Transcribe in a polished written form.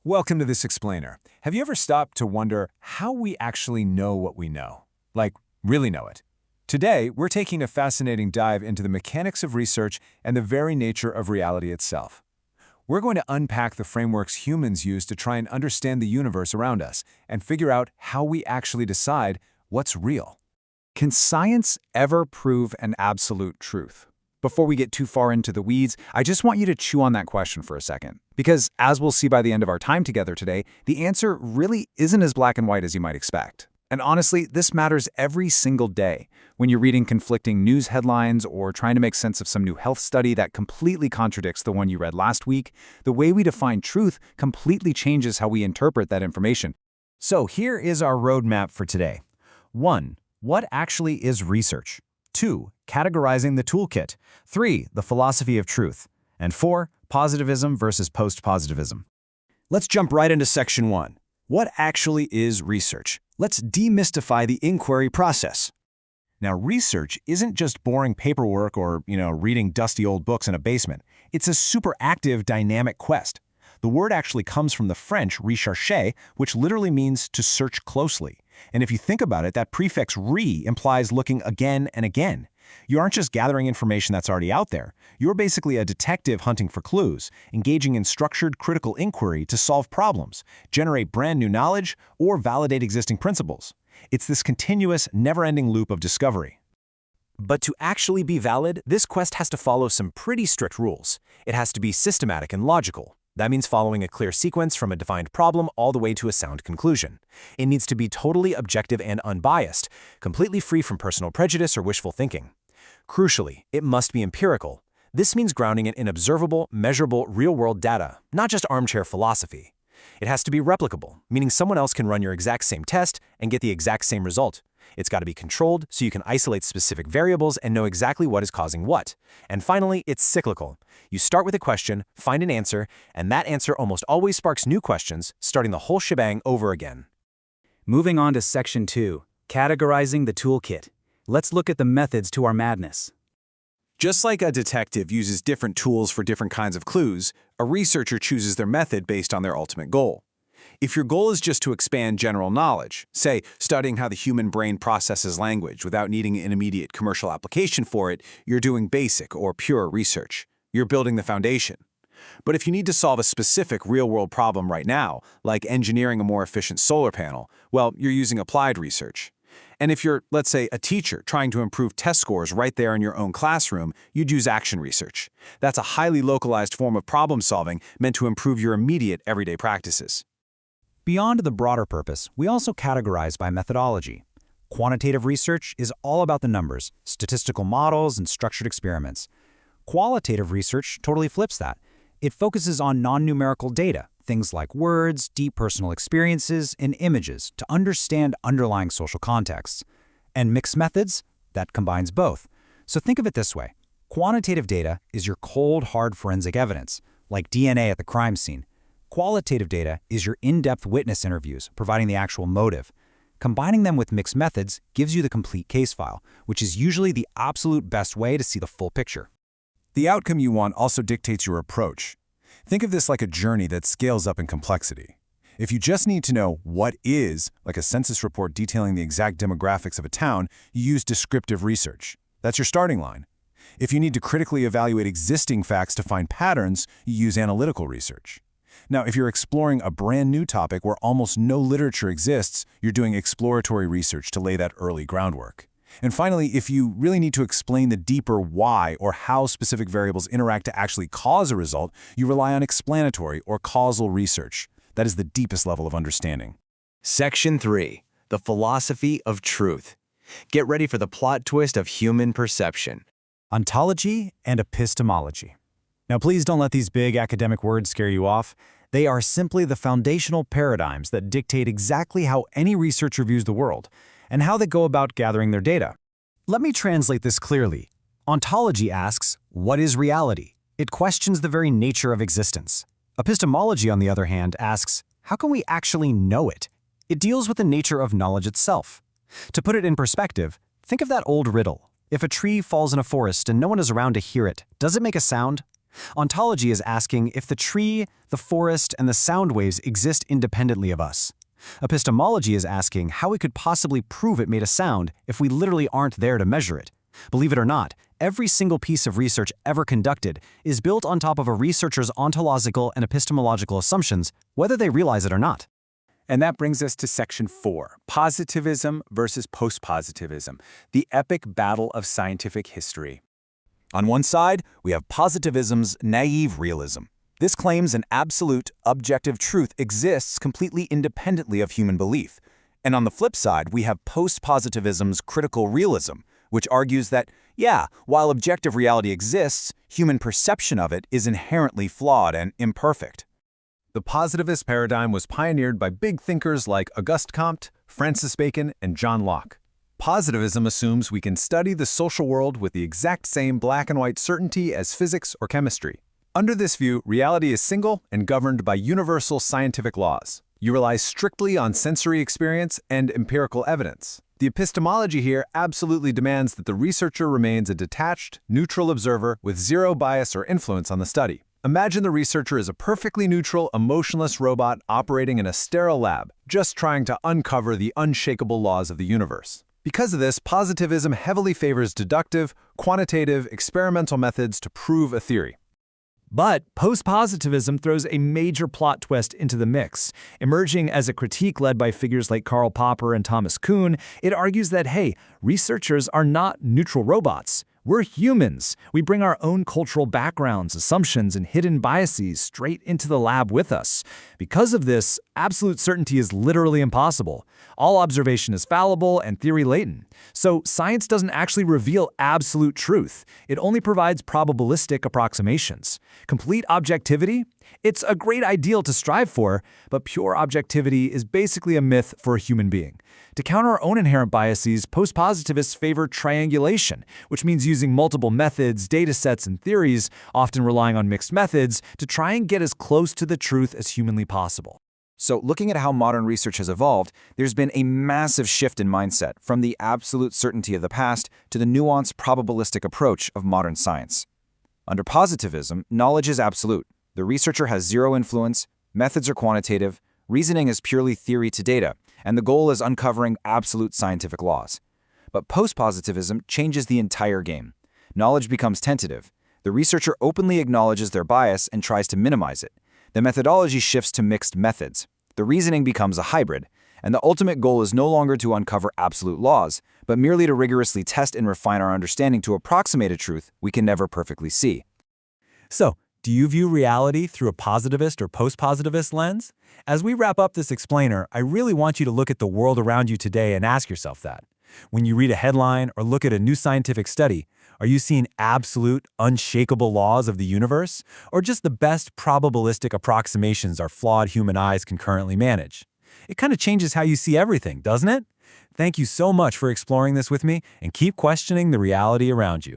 Welcome to This Explainer. Have you ever stopped to wonder how we actually know what we know? Like, really know it? Today, we're taking a fascinating dive into the mechanics of research and the very nature of reality itself. We're going to unpack the frameworks humans use to try and understand the universe around us and figure out how we actually decide what's real. Can science ever prove an absolute truth? Before we get too far into the weeds, I just want you to chew on that question for a second. Because as we'll see by the end of our time together today, the answer really isn't as black and white as you might expect. And honestly, this matters every single day. When you're reading conflicting news headlines or trying to make sense of some new health study that completely contradicts the one you read last week, the way we define truth completely changes how we interpret that information. So here is our roadmap for today. 1. What actually is research? 2. Categorizing the toolkit. 3. The philosophy of truth. And 4. Positivism versus post-positivism. Let's jump right into section 1. What actually is research? Let's demystify the inquiry process. Now, research isn't just boring paperwork or, reading dusty old books in a basement. It's a super active, dynamic quest. The word actually comes from the French rechercher, which literally means to search closely. And if you think about it, that prefix re implies looking again and again. You aren't just gathering information that's already out there. You're basically a detective hunting for clues, engaging in structured critical inquiry to solve problems, generate brand new knowledge, or validate existing principles. It's this continuous, never-ending loop of discovery. But to actually be valid, this quest has to follow some pretty strict rules. It has to be systematic and logical. That means following a clear sequence from a defined problem all the way to a sound conclusion. It needs to be totally objective and unbiased, completely free from personal prejudice or wishful thinking. Crucially, it must be empirical. This means grounding it in observable, measurable, real-world data, not just armchair philosophy. It has to be replicable, meaning someone else can run your exact same test and get the exact same result. It's got to be controlled so you can isolate specific variables and know exactly what is causing what. And finally, it's cyclical. You start with a question, find an answer, and that answer almost always sparks new questions, starting the whole shebang over again. Moving on to section 2, categorizing the toolkit. Let's look at the methods to our madness. Just like a detective uses different tools for different kinds of clues, a researcher chooses their method based on their ultimate goal. If your goal is just to expand general knowledge, say studying how the human brain processes language without needing an immediate commercial application for it, you're doing basic or pure research. You're building the foundation. But if you need to solve a specific real-world problem right now, like engineering a more efficient solar panel, well, you're using applied research. And if you're, let's say, a teacher trying to improve test scores right there in your own classroom, you'd use action research. That's a highly localized form of problem solving meant to improve your immediate everyday practices. Beyond the broader purpose, we also categorize by methodology. Quantitative research is all about the numbers, statistical models, and structured experiments. Qualitative research totally flips that. It focuses on non-numerical data, things like words, deep personal experiences, and images to understand underlying social contexts. And mixed methods, that combines both. So think of it this way. Quantitative data is your cold, hard forensic evidence, like DNA at the crime scene. Qualitative data is your in-depth witness interviews, providing the actual motive. Combining them with mixed methods gives you the complete case file, which is usually the absolute best way to see the full picture. The outcome you want also dictates your approach. Think of this like a journey that scales up in complexity. If you just need to know what is, like a census report detailing the exact demographics of a town, you use descriptive research. That's your starting line. If you need to critically evaluate existing facts to find patterns, you use analytical research. Now, if you're exploring a brand new topic where almost no literature exists, you're doing exploratory research to lay that early groundwork. And finally, if you really need to explain the deeper why or how specific variables interact to actually cause a result, you rely on explanatory or causal research. That is the deepest level of understanding. Section 3. The philosophy of truth. Get ready for the plot twist of human perception. Ontology and epistemology. Now, please don't let these big academic words scare you off. They are simply the foundational paradigms that dictate exactly how any researcher views the world and how they go about gathering their data. Let me translate this clearly. Ontology asks, what is reality? It questions the very nature of existence. Epistemology, on the other hand, asks, how can we actually know it? It deals with the nature of knowledge itself. To put it in perspective, think of that old riddle. If a tree falls in a forest and no one is around to hear it, does it make a sound? Ontology is asking if the tree, the forest, and the sound waves exist independently of us. Epistemology is asking how we could possibly prove it made a sound if we literally aren't there to measure it. Believe it or not, every single piece of research ever conducted is built on top of a researcher's ontological and epistemological assumptions, whether they realize it or not. And that brings us to Section 4, Positivism versus Post-positivism, the epic battle of scientific history. On one side, we have positivism's naive realism. This claims an absolute, objective truth exists completely independently of human belief. And on the flip side, we have post-positivism's critical realism, which argues that, yeah, while objective reality exists, human perception of it is inherently flawed and imperfect. The positivist paradigm was pioneered by big thinkers like Auguste Comte, Francis Bacon, and John Locke. Positivism assumes we can study the social world with the exact same black and white certainty as physics or chemistry. Under this view, reality is single and governed by universal scientific laws. You rely strictly on sensory experience and empirical evidence. The epistemology here absolutely demands that the researcher remains a detached, neutral observer with zero bias or influence on the study. Imagine the researcher is a perfectly neutral, emotionless robot operating in a sterile lab, just trying to uncover the unshakable laws of the universe. Because of this, positivism heavily favors deductive, quantitative, experimental methods to prove a theory. But post-positivism throws a major plot twist into the mix. Emerging as a critique led by figures like Karl Popper and Thomas Kuhn, it argues that, hey, researchers are not neutral robots. We're humans. We bring our own cultural backgrounds, assumptions, and hidden biases straight into the lab with us. Because of this, absolute certainty is literally impossible. All observation is fallible and theory latent. So science doesn't actually reveal absolute truth. It only provides probabilistic approximations. Complete objectivity? It's a great ideal to strive for, but pure objectivity is basically a myth for a human being. To counter our own inherent biases, post-positivists favor triangulation, which means using multiple methods, data sets, and theories, often relying on mixed methods, to try and get as close to the truth as humanly possible. So, looking at how modern research has evolved, there's been a massive shift in mindset from the absolute certainty of the past to the nuanced probabilistic approach of modern science. Under positivism, knowledge is absolute. The researcher has zero influence, methods are quantitative, reasoning is purely theory to data, and the goal is uncovering absolute scientific laws. But post-positivism changes the entire game. Knowledge becomes tentative. The researcher openly acknowledges their bias and tries to minimize it. The methodology shifts to mixed methods. The reasoning becomes a hybrid, and the ultimate goal is no longer to uncover absolute laws, but merely to rigorously test and refine our understanding to approximate a truth we can never perfectly see. So, do you view reality through a positivist or post-positivist lens? As we wrap up this explainer, I really want you to look at the world around you today and ask yourself that. When you read a headline or look at a new scientific study, are you seeing absolute, unshakable laws of the universe, or just the best probabilistic approximations our flawed human eyes can currently manage? It kind of changes how you see everything, doesn't it? Thank you so much for exploring this with me, and keep questioning the reality around you.